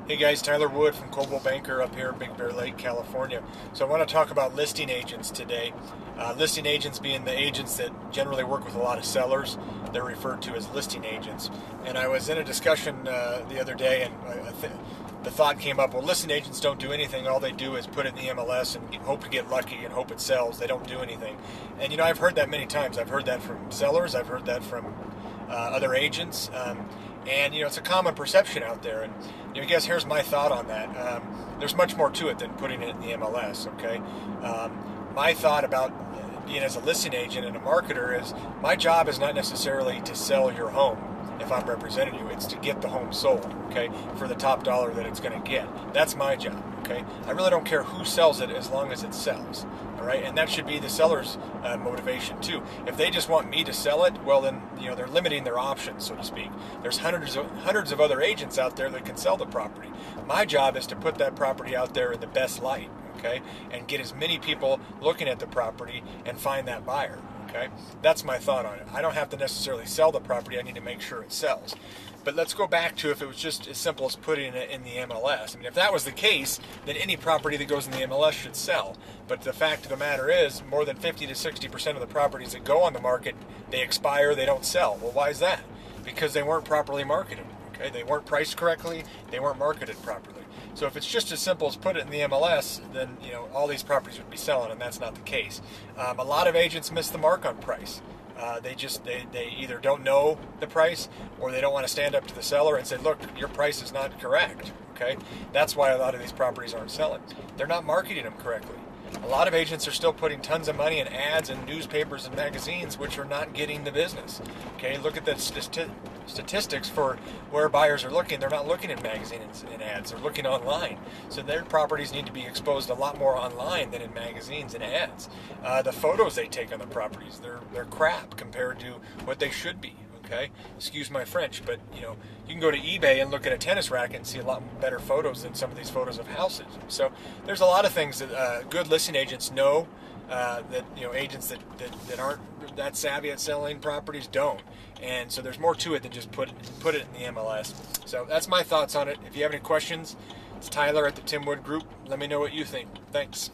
Hey guys, Tyler Wood from Coldwell Banker up here in Big Bear Lake, California. So I want to talk about listing agents today. Listing agents being the agents that generally work with a lot of sellers. They're referred to as listing agents. And I was in a discussion the other day, and the thought came up, well, listing agents don't do anything. All they do is put it in the MLS and hope to get lucky and hope it sells. They don't do anything. And you know, I've heard that many times. I've heard that from sellers. I've heard that from other agents. And you know, it's a common perception out there. And you know, I guess here's my thought on that. There's much more to it than putting it in the MLS. Okay, my thought about being as a listing agent and a marketer is my job is not necessarily to sell your home. If I'm representing you, it's to get the home sold, okay, for the top dollar that it's going to get. That's my job, okay? I really don't care who sells it as long as it sells, all right? And that should be the seller's motivation too. If they just want me to sell it, well then, you know, they're limiting their options, so to speak. There's hundreds of other agents out there that can sell the property. My job is to put that property out there in the best light, okay, and get as many people looking at the property and find that buyer. Okay, that's my thought on it. I don't have to necessarily sell the property. I need to make sure it sells. But let's go back to if it was just as simple as putting it in the MLS. I mean, if that was the case, then any property that goes in the MLS should sell. But the fact of the matter is, more than 50 to 60% of the properties that go on the market, they expire, they don't sell. Well, why is that? Because they weren't properly marketed. Okay, they weren't priced correctly, they weren't marketed properly. So if it's just as simple as put it in the MLS, then you know all these properties would be selling, and that's not the case. A lot of agents miss the mark on price. They either don't know the price or they don't want to stand up to the seller and say, look, your price is not correct. Okay, that's why a lot of these properties aren't selling. They're not marketing them correctly. A lot of agents are still putting tons of money in ads and newspapers and magazines, which are not getting the business. Okay, look at the statistics for where buyers are looking. They're not looking in magazines and ads. They're looking online. So their properties need to be exposed a lot more online than in magazines and ads. The photos they take on the properties, they're crap compared to what they should be. Okay, excuse my French, but you know, you can go to eBay and look at a tennis racket and see a lot better photos than some of these photos of houses. So there's a lot of things that good listing agents know that you know agents that aren't that savvy at selling properties don't. And so there's more to it than just put it in the MLS. So that's my thoughts on it. If you have any questions, it's Tyler at the Tim Wood Group. Let me know what you think. Thanks.